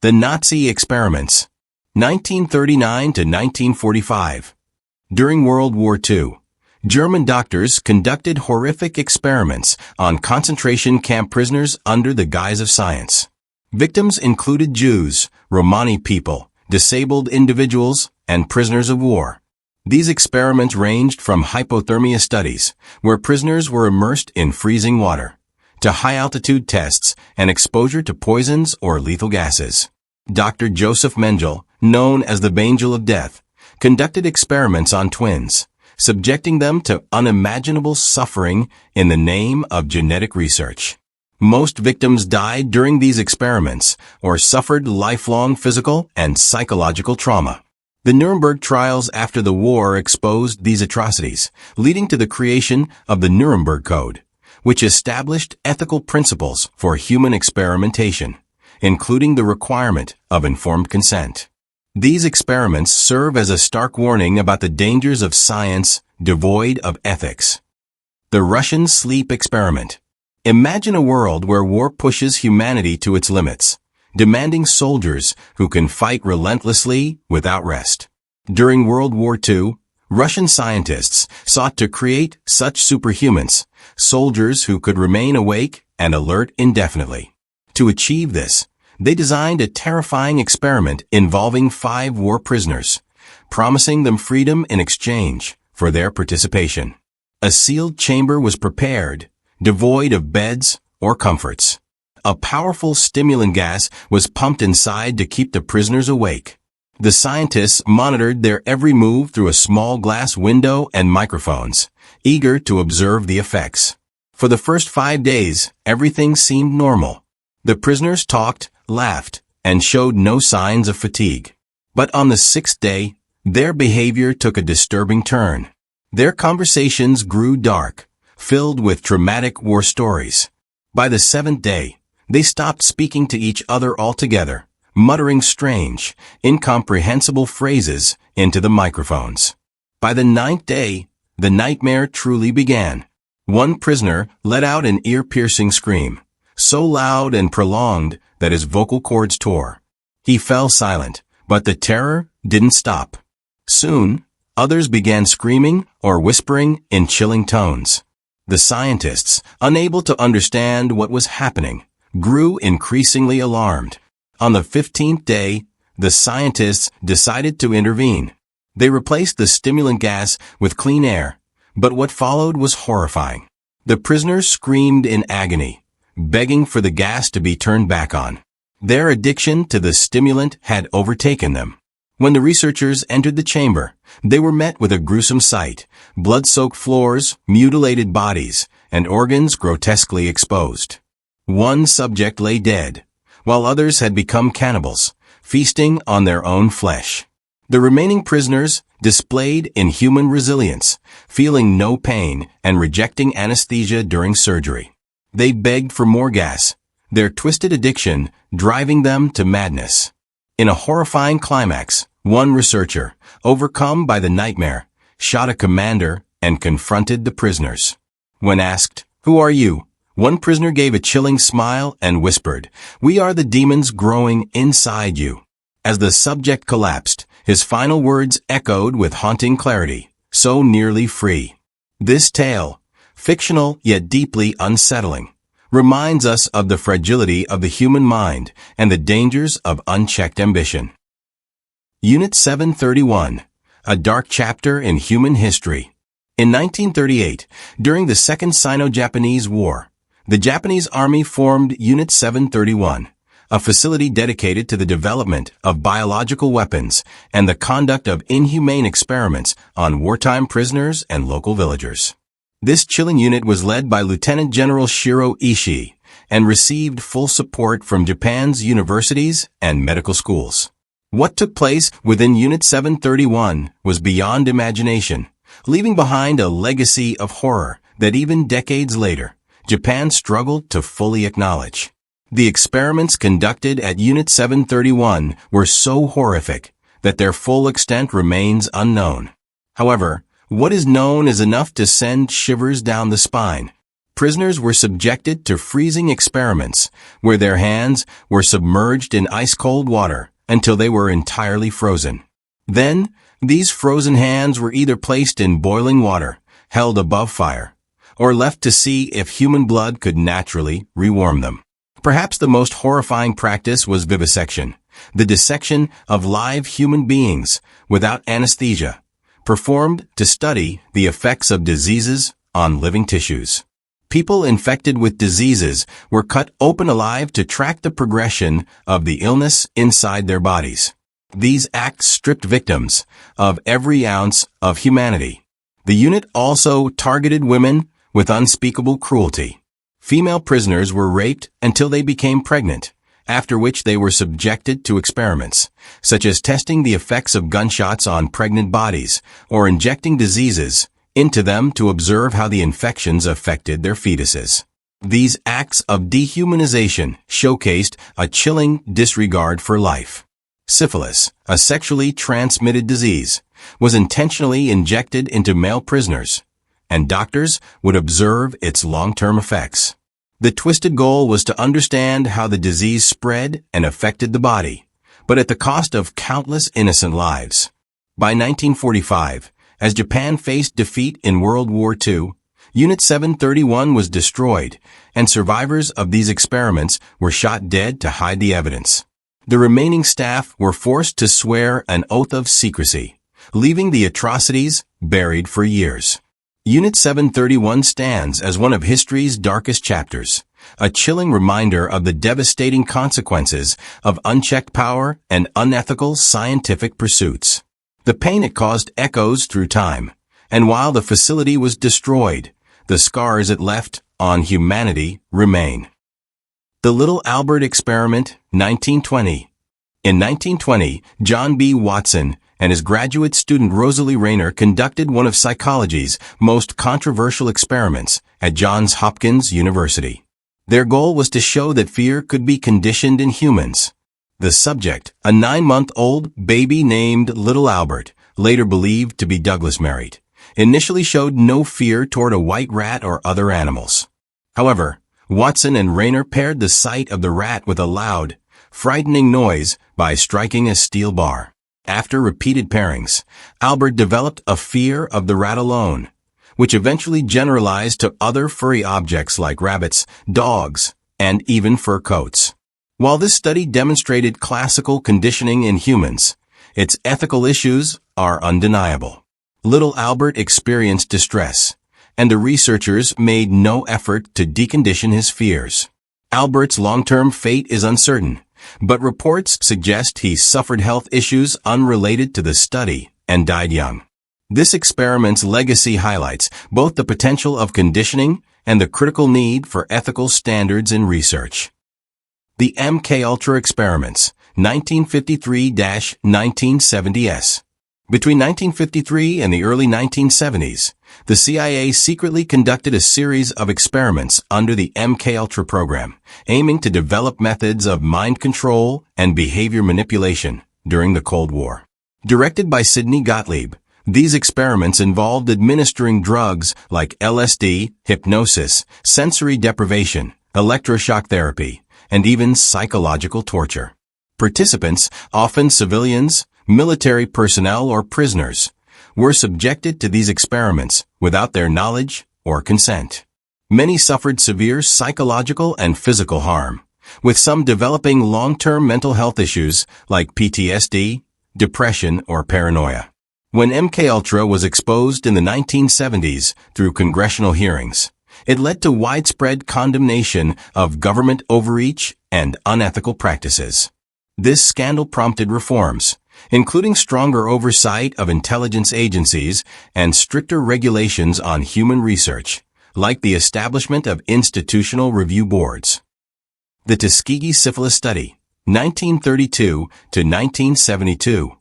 The Nazi Experiments, 1939 to 1945. During World War II, German doctors conducted horrific experiments on concentration camp prisoners under the guise of science. Victims included Jews, Romani people, disabled individuals, and prisoners of war. These experiments ranged from hypothermia studies, where prisoners were immersed in freezing water, to high-altitude tests and exposure to poisons or lethal gases. Dr. Joseph Mengele, known as the Angel of Death, conducted experiments on twins, subjecting them to unimaginable suffering in the name of genetic research. Most victims died during these experiments or suffered lifelong physical and psychological trauma. The Nuremberg trials after the war exposed these atrocities, leading to the creation of the Nuremberg Code, which established ethical principles for human experimentation, including the requirement of informed consent. These experiments serve as a stark warning about the dangers of science devoid of ethics. The Russian Sleep Experiment. Imagine a world where war pushes humanity to its limits, demanding soldiers who can fight relentlessly without rest. During World War II, Russian scientists sought to create such superhumans, soldiers who could remain awake and alert indefinitely. To achieve this, they designed a terrifying experiment involving 5 war prisoners, promising them freedom in exchange for their participation. A sealed chamber was prepared, devoid of beds or comforts. A powerful stimulant gas was pumped inside to keep the prisoners awake. The scientists monitored their every move through a small glass window and microphones, eager to observe the effects. For the first 5 days, everything seemed normal. The prisoners talked, laughed, and showed no signs of fatigue. But on the 6th day, their behavior took a disturbing turn. Their conversations grew dark, filled with traumatic war stories. By the 7th day, they stopped speaking to each other altogether, muttering strange, incomprehensible phrases into the microphones. By the 9th day, the nightmare truly began. One prisoner let out an ear-piercing scream, so loud and prolonged that his vocal cords tore. He fell silent, but the terror didn't stop. Soon, others began screaming or whispering in chilling tones. The scientists, unable to understand what was happening, grew increasingly alarmed. On the 15th day, the scientists decided to intervene. They replaced the stimulant gas with clean air, but what followed was horrifying. The prisoners screamed in agony, begging for the gas to be turned back on. Their addiction to the stimulant had overtaken them. When the researchers entered the chamber, they were met with a gruesome sight: blood-soaked floors, mutilated bodies, and organs grotesquely exposed. One subject lay dead, while others had become cannibals, feasting on their own flesh. The remaining prisoners displayed inhuman resilience, feeling no pain and rejecting anesthesia during surgery. They begged for more gas, their twisted addiction driving them to madness. In a horrifying climax, one researcher, overcome by the nightmare, shot a commander and confronted the prisoners. When asked, "Who are you?" one prisoner gave a chilling smile and whispered, "We are the demons growing inside you." As the subject collapsed, his final words echoed with haunting clarity, "So nearly free." This tale, fictional yet deeply unsettling, reminds us of the fragility of the human mind and the dangers of unchecked ambition. Unit 731, A Dark Chapter in Human History. In 1938, during the Second Sino-Japanese War, the Japanese Army formed Unit 731, a facility dedicated to the development of biological weapons and the conduct of inhumane experiments on wartime prisoners and local villagers. This chilling unit was led by Lieutenant General Shiro Ishii and received full support from Japan's universities and medical schools. What took place within Unit 731 was beyond imagination, leaving behind a legacy of horror that even decades later, Japan struggled to fully acknowledge. The experiments conducted at Unit 731 were so horrific that their full extent remains unknown. However, what is known is enough to send shivers down the spine. Prisoners were subjected to freezing experiments where their hands were submerged in ice-cold water until they were entirely frozen. Then, these frozen hands were either placed in boiling water, held above fire, or left to see if human blood could naturally rewarm them. Perhaps the most horrifying practice was vivisection, the dissection of live human beings without anesthesia, performed to study the effects of diseases on living tissues. People infected with diseases were cut open alive to track the progression of the illness inside their bodies. These acts stripped victims of every ounce of humanity. The unit also targeted women with unspeakable cruelty. Female prisoners were raped until they became pregnant, after which they were subjected to experiments, such as testing the effects of gunshots on pregnant bodies or injecting diseases into them to observe how the infections affected their fetuses. These acts of dehumanization showcased a chilling disregard for life. Syphilis, a sexually transmitted disease, was intentionally injected into male prisoners, and doctors would observe its long-term effects. The twisted goal was to understand how the disease spread and affected the body, but at the cost of countless innocent lives. By 1945, as Japan faced defeat in World War II, Unit 731 was destroyed, and survivors of these experiments were shot dead to hide the evidence. The remaining staff were forced to swear an oath of secrecy, leaving the atrocities buried for years. Unit 731 stands as one of history's darkest chapters, a chilling reminder of the devastating consequences of unchecked power and unethical scientific pursuits. The pain it caused echoes through time, and while the facility was destroyed, the scars it left on humanity remain. The Little Albert Experiment, 1920. In 1920, John B. Watson and his graduate student Rosalie Rayner conducted one of psychology's most controversial experiments at Johns Hopkins University. Their goal was to show that fear could be conditioned in humans. The subject, a 9-month-old baby named Little Albert, later believed to be Douglas Merritt, initially showed no fear toward a white rat or other animals. However, Watson and Rayner paired the sight of the rat with a loud, frightening noise by striking a steel bar. After repeated pairings, Albert developed a fear of the rat alone, which eventually generalized to other furry objects like rabbits, dogs, and even fur coats. While this study demonstrated classical conditioning in humans, its ethical issues are undeniable. Little Albert experienced distress, and the researchers made no effort to decondition his fears. Albert's long-term fate is uncertain, but reports suggest he suffered health issues unrelated to the study and died young. This experiment's legacy highlights both the potential of conditioning and the critical need for ethical standards in research. The MKUltra Experiments, 1953-1970s. Between 1953 and the early 1970s, the CIA secretly conducted a series of experiments under the MKUltra program, aiming to develop methods of mind control and behavior manipulation during the Cold War. Directed by Sidney Gottlieb, these experiments involved administering drugs like LSD, hypnosis, sensory deprivation, electroshock therapy, and even psychological torture. Participants, often civilians, military personnel, or prisoners, were subjected to these experiments without their knowledge or consent. Many suffered severe psychological and physical harm, with some developing long-term mental health issues like PTSD, depression, or paranoia. When MKUltra was exposed in the 1970s through congressional hearings, it led to widespread condemnation of government overreach and unethical practices. This scandal prompted reforms, including stronger oversight of intelligence agencies and stricter regulations on human research, like the establishment of institutional review boards. The Tuskegee Syphilis Study, 1932 to 1972.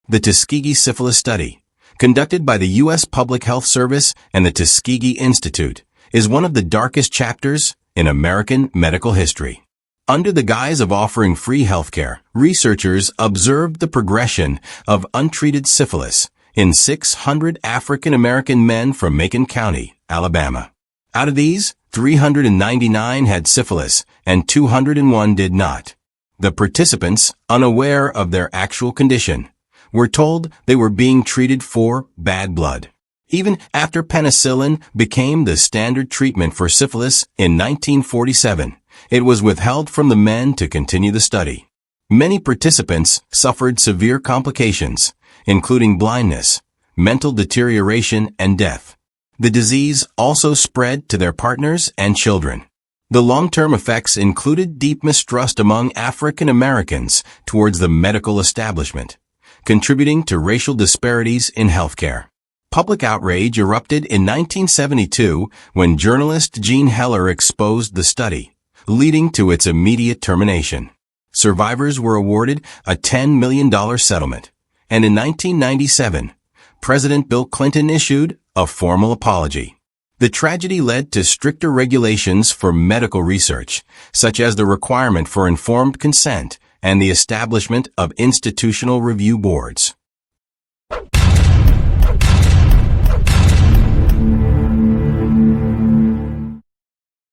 The Tuskegee Syphilis Study, conducted by the U.S. Public Health Service and the Tuskegee Institute, is one of the darkest chapters in American medical history. Under the guise of offering free healthcare, researchers observed the progression of untreated syphilis in 600 African American men from Macon County, Alabama. Out of these, 399 had syphilis and 201 did not. The participants, unaware of their actual condition, were told they were being treated for bad blood. Even after penicillin became the standard treatment for syphilis in 1947, it was withheld from the men to continue the study. Many participants suffered severe complications, including blindness, mental deterioration, and death. The disease also spread to their partners and children. The long-term effects included deep mistrust among African Americans towards the medical establishment, contributing to racial disparities in healthcare. Public outrage erupted in 1972 when journalist Jean Heller exposed the study, leading to its immediate termination. Survivors were awarded a $10 million settlement, and in 1997, President Bill Clinton issued a formal apology. The tragedy led to stricter regulations for medical research, such as the requirement for informed consent and the establishment of institutional review boards.